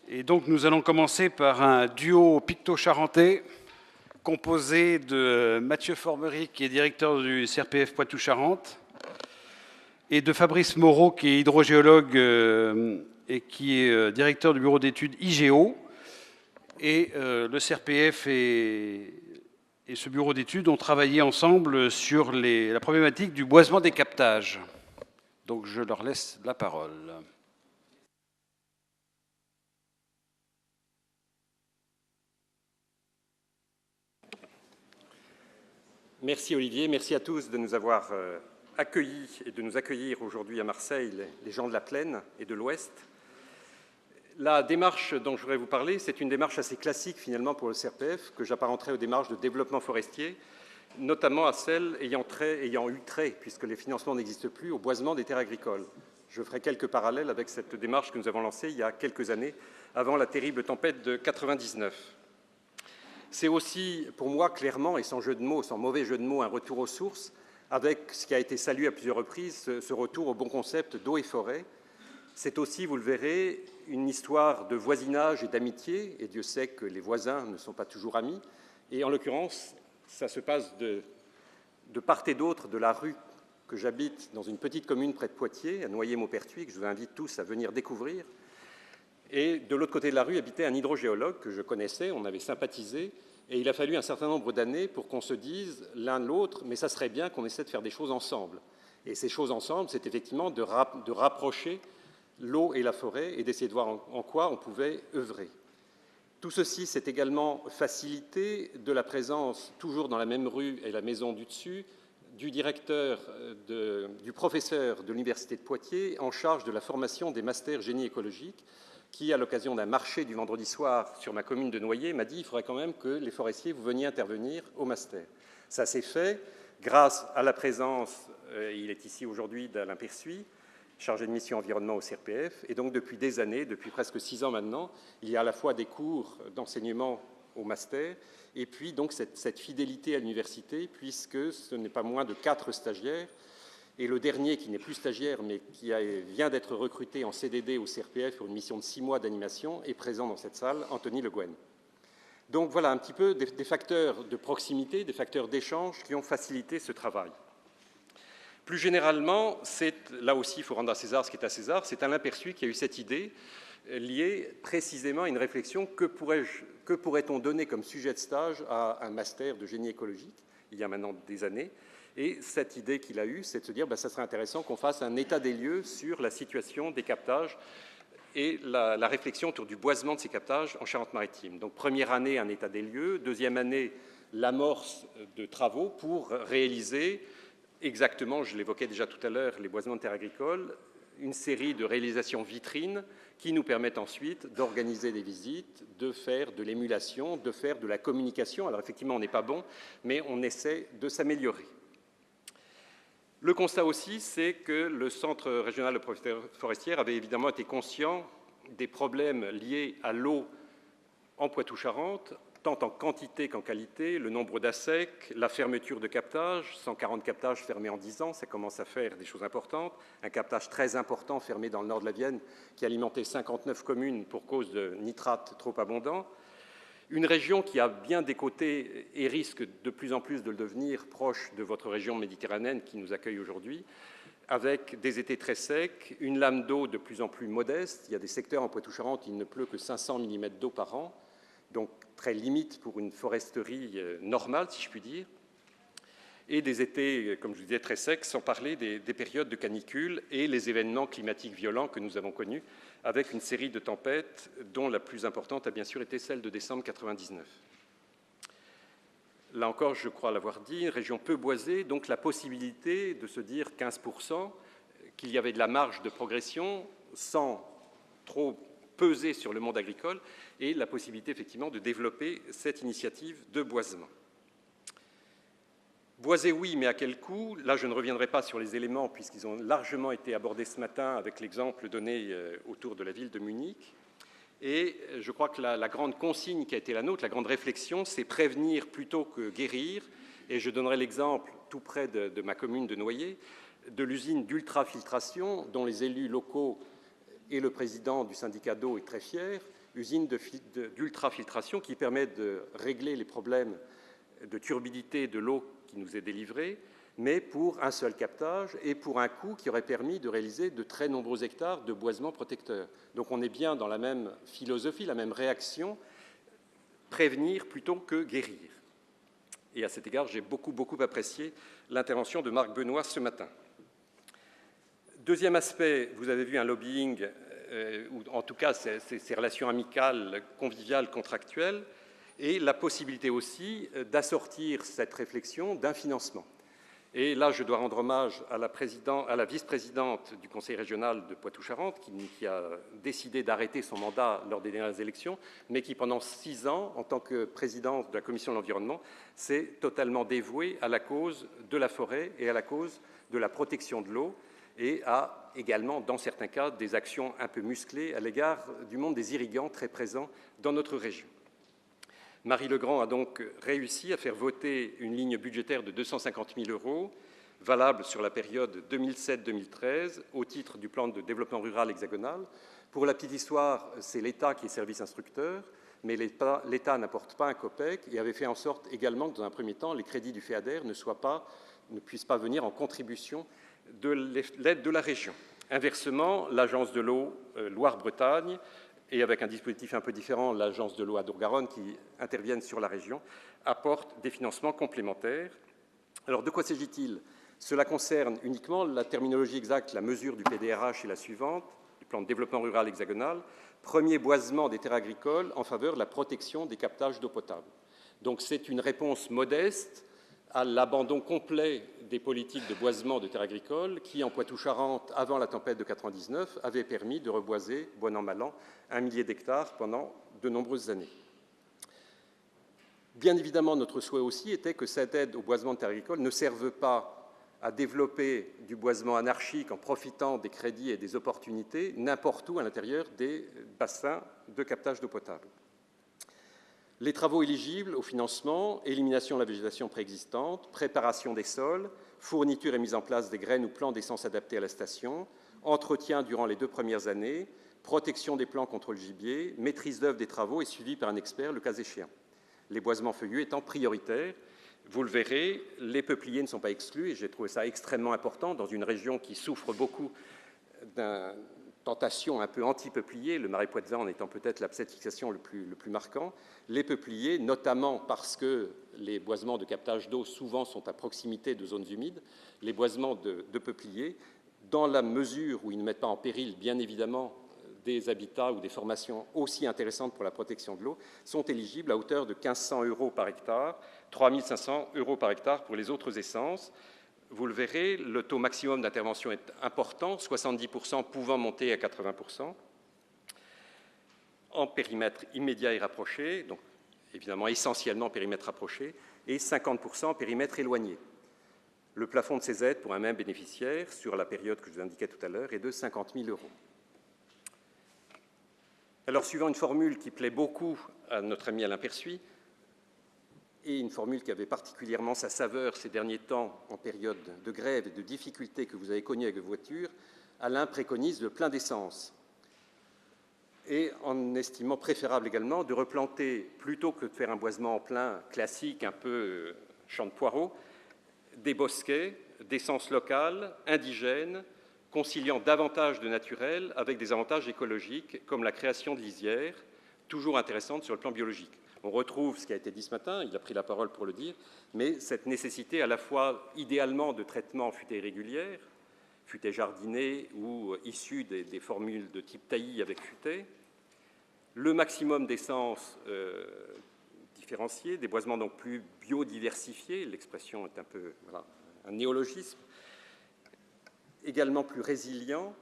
Et donc nous allons commencer par un duo picto-charentais composé de Mathieu Formery, qui est directeur du CRPF Poitou-Charentes, et de Fabrice Moreau, qui est hydrogéologue et qui est directeur du bureau d'études IGEO. Et le CRPF et ce bureau d'études ont travaillé ensemble sur la problématique du boisement des captages. Donc je leur laisse la parole. Merci Olivier, merci à tous de nous avoir accueillis et de nous accueillir aujourd'hui à Marseille, les gens de la Plaine et de l'Ouest. La démarche dont je voudrais vous parler, c'est une démarche assez classique finalement pour le CRPF, que j'apparenterais aux démarches de développement forestier, notamment à celles ayant eu trait, puisque les financements n'existent plus, au boisement des terres agricoles. Je ferai quelques parallèles avec cette démarche que nous avons lancée il y a quelques années, avant la terrible tempête de 99. C'est aussi, pour moi, clairement, et sans jeu de mots, sans mauvais jeu de mots, un retour aux sources, avec ce qui a été salué à plusieurs reprises, ce retour au bon concept d'eau et forêt. C'est aussi, vous le verrez, une histoire de voisinage et d'amitié, et Dieu sait que les voisins ne sont pas toujours amis. Et en l'occurrence, ça se passe de part et d'autre de la rue que j'habite dans une petite commune près de Poitiers, à Noyer-Maupertuis, que je vous invite tous à venir découvrir. Et de l'autre côté de la rue habitait un hydrogéologue que je connaissais, on avait sympathisé, et il a fallu un certain nombre d'années pour qu'on se dise l'un l'autre, mais ça serait bien qu'on essaie de faire des choses ensemble. Et ces choses ensemble, c'est effectivement de rapprocher l'eau et la forêt et d'essayer de voir en quoi on pouvait œuvrer. Tout ceci s'est également facilité de la présence, toujours dans la même rue et la maison du dessus, du professeur de l'Université de Poitiers en charge de la formation des masters génie écologique, qui, à l'occasion d'un marché du vendredi soir sur ma commune de Noyer, m'a dit qu'il faudrait quand même que les forestiers vous veniez intervenir au master. Ça s'est fait grâce à la présence, il est ici aujourd'hui, d'Alain Persuis, chargé de mission environnement au CRPF, et donc depuis des années, depuis presque 6 ans maintenant, il y a à la fois des cours d'enseignement au master, et puis donc cette fidélité à l'université, puisque ce n'est pas moins de 4 stagiaires, et le dernier, qui n'est plus stagiaire, mais qui vient d'être recruté en CDD au CRPF pour une mission de 6 mois d'animation, est présent dans cette salle, Anthony Le Guen. Donc voilà un petit peu des facteurs de proximité, des facteurs d'échange qui ont facilité ce travail. Plus généralement, là aussi, il faut rendre à César ce qui est à César, c'est Alain Persuis qui a eu cette idée liée précisément à une réflexion que pourrait-on donner comme sujet de stage à un master de génie écologique, il y a maintenant des années. Et cette idée qu'il a eue, c'est de se dire ça serait intéressant qu'on fasse un état des lieux sur la situation des captages et la réflexion autour du boisement de ces captages en Charente-Maritime. Donc première année, un état des lieux, deuxième année, l'amorce de travaux pour réaliser exactement, je l'évoquais déjà tout à l'heure, les boisements de terres agricoles, une série de réalisations vitrines qui nous permettent ensuite d'organiser des visites, de faire de l'émulation, de faire de la communication. Alors effectivement, on n'est pas bon, mais on essaie de s'améliorer. Le constat aussi, c'est que le Centre régional de propriété forestière avait évidemment été conscient des problèmes liés à l'eau en Poitou-Charentes, tant en quantité qu'en qualité, le nombre d'ASEC, la fermeture de captages, 140 captages fermés en 10 ans, ça commence à faire des choses importantes, un captage très important fermé dans le nord de la Vienne qui alimentait 59 communes pour cause de nitrates trop abondants. Une région qui a bien des côtés et risque de plus en plus de le devenir proche de votre région méditerranéenne qui nous accueille aujourd'hui, avec des étés très secs, une lame d'eau de plus en plus modeste. Il y a des secteurs en Poitou-Charentes où il ne pleut que 500 mm d'eau par an, donc très limite pour une foresterie normale, si je puis dire. Et des étés, comme je vous disais, très secs, sans parler des périodes de canicule et les événements climatiques violents que nous avons connus, avec une série de tempêtes dont la plus importante a bien sûr été celle de décembre 1999. Là encore, je crois l'avoir dit, une région peu boisée, donc la possibilité de se dire 15%, qu'il y avait de la marge de progression sans trop peser sur le monde agricole, et la possibilité effectivement de développer cette initiative de boisement. Boiser, oui, mais à quel coût? Là, je ne reviendrai pas sur les éléments puisqu'ils ont largement été abordés ce matin avec l'exemple donné autour de la ville de Munich. Et je crois que la grande consigne qui a été la nôtre, la grande réflexion, c'est prévenir plutôt que guérir. Et je donnerai l'exemple tout près de ma commune de Noyer, de l'usine d'ultrafiltration dont les élus locaux et le président du syndicat d'eau est très fier, usine d'ultrafiltration qui permet de régler les problèmes de turbidité de l'eau qui nous est délivrée, mais pour un seul captage et pour un coût qui aurait permis de réaliser de très nombreux hectares de boisements protecteurs. Donc on est bien dans la même philosophie, la même réaction, prévenir plutôt que guérir. Et à cet égard, j'ai beaucoup apprécié l'intervention de Marc Benoît ce matin. Deuxième aspect, vous avez vu un lobbying, ou en tout cas ces relations amicales, conviviales, contractuelles, et la possibilité aussi d'assortir cette réflexion d'un financement. Et là, je dois rendre hommage à la vice-présidente du Conseil régional de Poitou-Charentes, qui a décidé d'arrêter son mandat lors des dernières élections, mais qui, pendant 6 ans, en tant que présidente de la Commission de l'environnement, s'est totalement dévouée à la cause de la forêt et à la cause de la protection de l'eau, et a également, dans certains cas, des actions un peu musclées à l'égard du monde des irrigants très présents dans notre région. Marie Legrand a donc réussi à faire voter une ligne budgétaire de 250 000 € valable sur la période 2007-2013 au titre du plan de développement rural hexagonal. Pour la petite histoire, c'est l'État qui est service instructeur, mais l'État n'apporte pas un copec et avait fait en sorte également que, dans un premier temps, les crédits du FEADER ne puissent pas venir en contribution de l'aide de la région. Inversement, l'Agence de l'eau Loire-Bretagne, et avec un dispositif un peu différent, l'Agence de l'eau Adour-Garonne, qui interviennent sur la région, apportent des financements complémentaires. Alors, de quoi s'agit-il? Cela concerne uniquement la terminologie exacte, la mesure du PDRH est la suivante, du plan de développement rural hexagonal, premier boisement des terres agricoles en faveur de la protection des captages d'eau potable. Donc, c'est une réponse modeste à l'abandon complet des politiques de boisement de terres agricoles qui, en Poitou-Charentes, avant la tempête de 1999, avaient permis de reboiser, bon an, mal an, 1 millier d'hectares pendant de nombreuses années. Bien évidemment, notre souhait aussi était que cette aide au boisement de terres agricoles ne serve pas à développer du boisement anarchique en profitant des crédits et des opportunités n'importe où à l'intérieur des bassins de captage d'eau potable. Les travaux éligibles au financement, élimination de la végétation préexistante, préparation des sols, fourniture et mise en place des graines ou plants d'essence adaptés à la station, entretien durant les 2 premières années, protection des plants contre le gibier, maîtrise d'œuvre des travaux et suivi par un expert le cas échéant. Les boisements feuillus étant prioritaires. Vous le verrez, les peupliers ne sont pas exclus et j'ai trouvé ça extrêmement important dans une région qui souffre beaucoup d'une tentation un peu anti-peuplier, le Marais poitevin en étant peut-être l'abcès de fixation le plus marquant. Les peupliers, notamment parce que les boisements de captage d'eau souvent sont à proximité de zones humides, les boisements de peupliers, dans la mesure où ils ne mettent pas en péril, bien évidemment, des habitats ou des formations aussi intéressantes pour la protection de l'eau, sont éligibles à hauteur de 1 500 € par hectare, 3 500 € par hectare pour les autres essences. Vous le verrez, le taux maximum d'intervention est important, 70% pouvant monter à 80%, en périmètre immédiat et rapproché, donc évidemment essentiellement périmètre rapproché, et 50% en périmètre éloigné. Le plafond de ces aides pour un même bénéficiaire, sur la période que je vous indiquais tout à l'heure, est de 50 000 €. Alors, suivant une formule qui plaît beaucoup à notre ami Alain Persuis, et une formule qui avait particulièrement sa saveur ces derniers temps en période de grève et de difficultés que vous avez connues avec vos voitures, Alain préconise le plein d'essence. Et en estimant préférable également de replanter, plutôt que de faire un boisement en plein classique, un peu champ de poireaux, des bosquets d'essence locale, indigène, conciliant davantage de naturel avec des avantages écologiques, comme la création de lisières, toujours intéressantes sur le plan biologique. On retrouve ce qui a été dit ce matin, il a pris la parole pour le dire, mais cette nécessité à la fois idéalement de traitement en futaie régulière, futaie jardinée ou issue des formules de type taillis avec futaie, le maximum d'essence différenciée, des boisements donc plus biodiversifiés, l'expression est un peu un néologisme, également plus résilient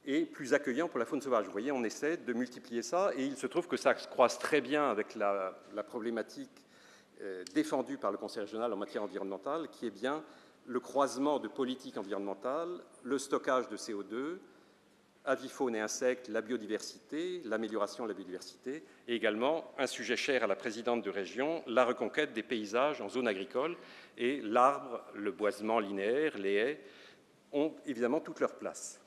et plus accueillant pour la faune sauvage. Vous voyez, on essaie de multiplier ça et il se trouve que ça se croise très bien avec la problématique défendue par le Conseil régional en matière environnementale, qui est bien le croisement de politiques environnementales, le stockage de CO2, avifaune et insectes, la biodiversité, l'amélioration de la biodiversité, et également un sujet cher à la présidente de région, la reconquête des paysages en zone agricole, et l'arbre, le boisement linéaire, les haies, ont évidemment toute leur place.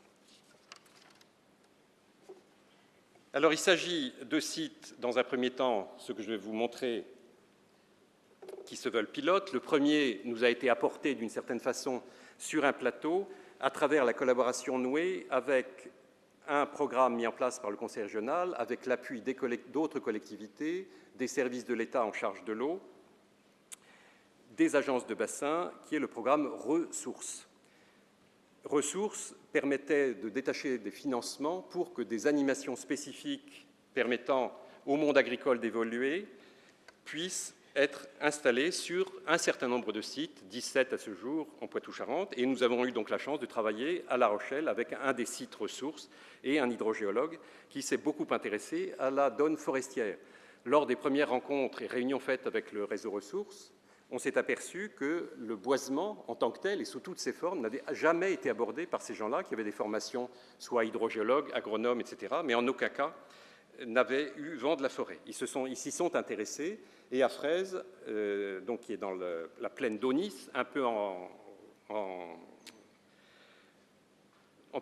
Alors, il s'agit de sites, dans un premier temps, ce que je vais vous montrer, qui se veulent pilotes. Le premier nous a été apporté d'une certaine façon sur un plateau à travers la collaboration nouée avec un programme mis en place par le Conseil régional, avec l'appui d'autres collectivités, des services de l'État en charge de l'eau, des agences de bassin, qui est le programme Ressources. Ressources permettait de détacher des financements pour que des animations spécifiques permettant au monde agricole d'évoluer puissent être installées sur un certain nombre de sites, 17 à ce jour en Poitou-Charentes, et nous avons eu donc la chance de travailler à La Rochelle avec un des sites ressources et un hydrogéologue qui s'est beaucoup intéressé à la donne forestière. Lors des premières rencontres et réunions faites avec le réseau ressources, on s'est aperçu que le boisement en tant que tel et sous toutes ses formes n'avait jamais été abordé par ces gens-là qui avaient des formations soit hydrogéologues, agronomes, etc., mais en aucun cas n'avaient eu vent de la forêt. Ils s'y sont intéressés et à Fraise, donc qui est dans la plaine d'Aunis, un peu en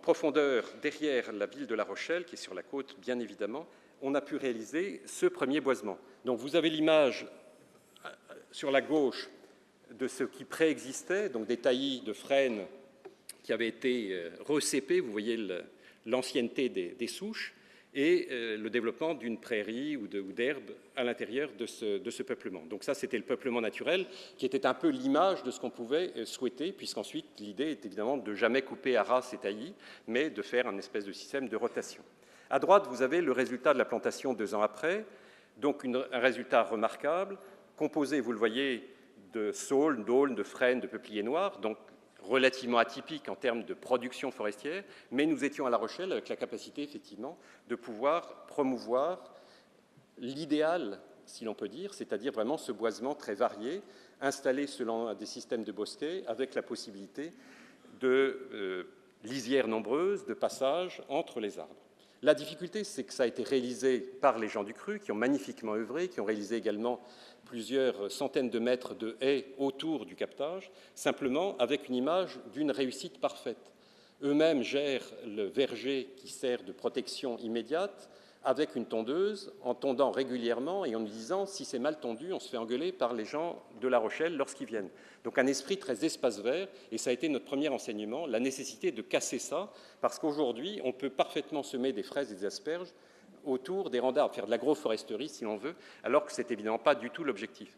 profondeur derrière la ville de La Rochelle, qui est sur la côte bien évidemment, on a pu réaliser ce premier boisement. Donc vous avez l'image sur la gauche de ce qui préexistait, donc des taillis de frênes qui avaient été recépés, vous voyez l'ancienneté des souches, et le développement d'une prairie ou d'herbe à l'intérieur de ce peuplement. Donc ça, c'était le peuplement naturel, qui était un peu l'image de ce qu'on pouvait souhaiter, puisqu'ensuite, l'idée est évidemment de jamais couper à ras ces taillis, mais de faire un espèce de système de rotation. À droite, vous avez le résultat de la plantation 2 ans après, donc un résultat remarquable, composé, vous le voyez, de saules, d'aulnes, de frênes, de peupliers noirs, donc relativement atypique en termes de production forestière, mais nous étions à La Rochelle avec la capacité, effectivement, de pouvoir promouvoir l'idéal, si l'on peut dire, c'est-à-dire vraiment ce boisement très varié, installé selon des systèmes de bosquets, avec la possibilité de lisières nombreuses, de passages entre les arbres. La difficulté, c'est que ça a été réalisé par les gens du cru, qui ont magnifiquement œuvré, qui ont réalisé également plusieurs centaines de mètres de haies autour du captage, simplement avec une image d'une réussite parfaite. Eux-mêmes gèrent le verger qui sert de protection immédiate avec une tondeuse, en tondant régulièrement et en nous disant si c'est mal tondu, on se fait engueuler par les gens de La Rochelle lorsqu'ils viennent. Donc un esprit très espace vert, et ça a été notre premier enseignement, la nécessité de casser ça, parce qu'aujourd'hui, on peut parfaitement semer des fraises et des asperges autour des rangs d'arbres, faire de l'agroforesterie si l'on veut, alors que ce n'est évidemment pas du tout l'objectif.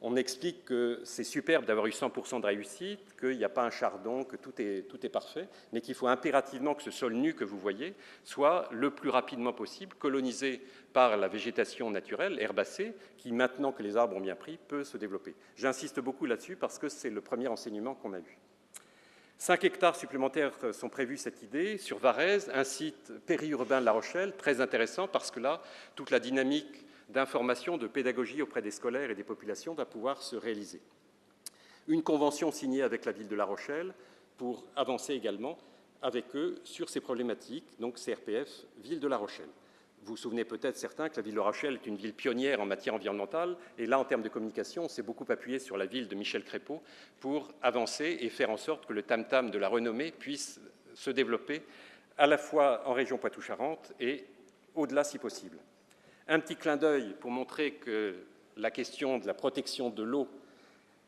On explique que c'est superbe d'avoir eu 100% de réussite, qu'il n'y a pas un chardon, que tout est parfait, mais qu'il faut impérativement que ce sol nu que vous voyez soit le plus rapidement possible colonisé par la végétation naturelle, herbacée, qui, maintenant que les arbres ont bien pris, peut se développer. J'insiste beaucoup là-dessus parce que c'est le premier enseignement qu'on a eu. 5 hectares supplémentaires sont prévus, cette idée, sur Varèse, un site périurbain de La Rochelle, très intéressant parce que là, toute la dynamique d'information, de pédagogie auprès des scolaires et des populations va pouvoir se réaliser. Une convention signée avec la ville de La Rochelle pour avancer également avec eux sur ces problématiques, donc CRPF, ville de La Rochelle. Vous vous souvenez peut-être certains que la ville de La Rochelle est une ville pionnière en matière environnementale, et là, en termes de communication, on s'est beaucoup appuyé sur la ville de Michel Crépeau pour avancer et faire en sorte que le tam-tam de la renommée puisse se développer à la fois en région Poitou-Charentes et au-delà si possible. Un petit clin d'œil pour montrer que la question de la protection de l'eau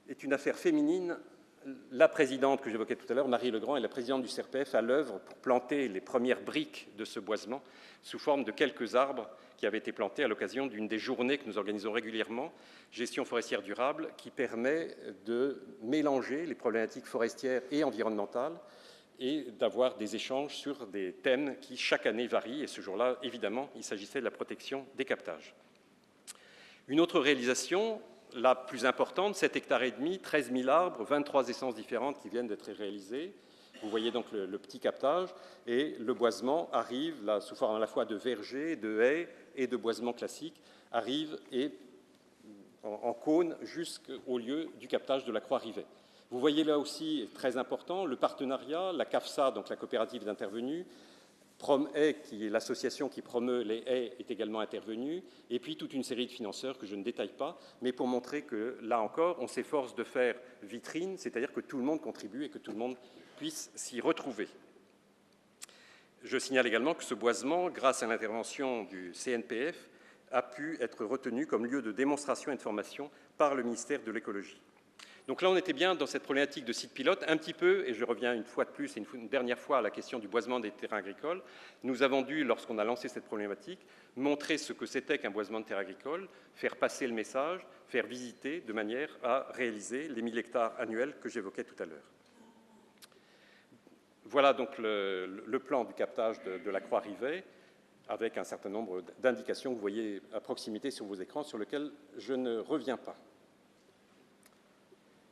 est une affaire féminine. La présidente que j'évoquais tout à l'heure, Marie Legrand, est la présidente du CRPF à l'œuvre pour planter les premières briques de ce boisement sous forme de quelques arbres qui avaient été plantés à l'occasion d'une des journées que nous organisons régulièrement, Gestion forestière durable, qui permet de mélanger les problématiques forestières et environnementales et d'avoir des échanges sur des thèmes qui, chaque année, varient. Et ce jour-là, évidemment, il s'agissait de la protection des captages. Une autre réalisation, la plus importante, 7,5 hectares, 13 000 arbres, 23 essences différentes qui viennent d'être réalisées. Vous voyez donc le petit captage, et le boisement arrive, là, sous forme à la fois de vergers, de haies et de boisement classique, arrive et en cône jusqu'au lieu du captage de la Croix-Rivet. Vous voyez là aussi, très important, le partenariat, la CAFSA, donc la coopérative d'intervenus, Prom-Haies, qui est l'association qui promeut les haies, est également intervenue, et puis toute une série de financeurs que je ne détaille pas, mais pour montrer que, là encore, on s'efforce de faire vitrine, c'est-à-dire que tout le monde contribue et que tout le monde puisse s'y retrouver. Je signale également que ce boisement, grâce à l'intervention du CNPF, a pu être retenu comme lieu de démonstration et de formation par le ministère de l'Écologie. Donc là, on était bien dans cette problématique de site pilote, un petit peu, et je reviens une fois de plus et une dernière fois à la question du boisement des terrains agricoles. Nous avons dû, lorsqu'on a lancé cette problématique, montrer ce que c'était qu'un boisement de terre agricole, faire passer le message, faire visiter de manière à réaliser les 1000 hectares annuels que j'évoquais tout à l'heure. Voilà donc le plan du captage de la Croix-Rivet, avec un certain nombre d'indications que vous voyez à proximité sur vos écrans, sur lesquelles je ne reviens pas.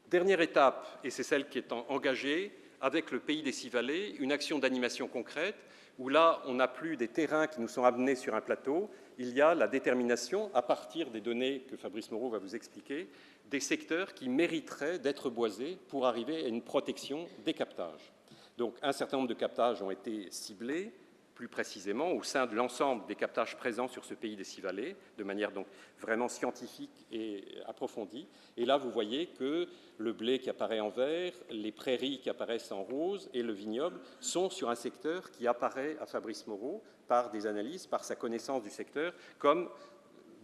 Dernière étape, et c'est celle qui est engagée, avec le Pays des Six Vallées, une action d'animation concrète, où là, on n'a plus des terrains qui nous sont amenés sur un plateau, il y a la détermination, à partir des données que Fabrice Moreau va vous expliquer, des secteurs qui mériteraient d'être boisés pour arriver à une protection des captages. Donc, un certain nombre de captages ont été ciblés, plus précisément au sein de l'ensemble des captages présents sur ce Pays des Six Vallées, de manière donc vraiment scientifique et approfondie. Et là, vous voyez que le blé qui apparaît en vert, les prairies qui apparaissent en rose et le vignoble sont sur un secteur qui apparaît à Fabrice Moreau par des analyses, par sa connaissance du secteur, comme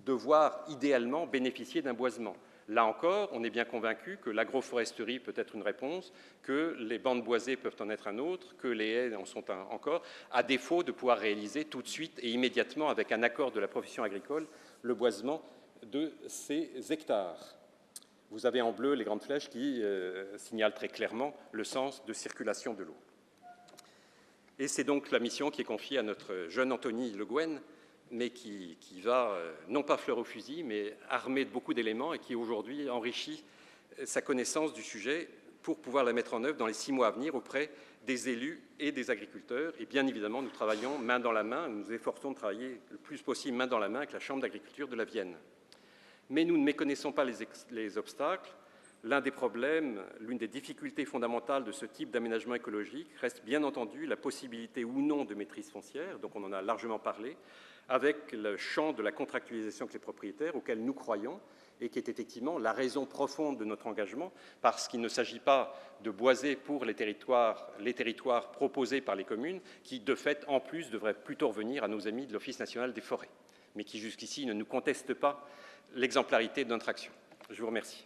devoir idéalement bénéficier d'un boisement. Là encore, on est bien convaincu que l'agroforesterie peut être une réponse, que les bandes boisées peuvent en être un autre, que les haies en sont un encore, à défaut de pouvoir réaliser tout de suite et immédiatement, avec un accord de la profession agricole, le boisement de ces hectares. Vous avez en bleu les grandes flèches qui signalent très clairement le sens de circulation de l'eau. Et c'est donc la mission qui est confiée à notre jeune Anthony Le Guen, mais qui va, non pas fleur au fusil, mais armé de beaucoup d'éléments et qui aujourd'hui enrichit sa connaissance du sujet pour pouvoir la mettre en œuvre dans les 6 mois à venir auprès des élus et des agriculteurs. Et bien évidemment, nous travaillons main dans la main, nous nous efforçons de travailler le plus possible main dans la main avec la Chambre d'agriculture de la Vienne. Mais nous ne méconnaissons pas les obstacles. L'un des problèmes, l'une des difficultés fondamentales de ce type d'aménagement écologique reste bien entendu la possibilité ou non de maîtrise foncière, donc on en a largement parlé, avec le champ de la contractualisation avec les propriétaires auquel nous croyons et qui est effectivement la raison profonde de notre engagement, parce qu'il ne s'agit pas de boiser pour les territoires proposés par les communes, qui de fait, en plus, devraient plutôt revenir à nos amis de l'Office national des forêts, mais qui jusqu'ici ne nous contestent pas l'exemplarité de notre action. Je vous remercie.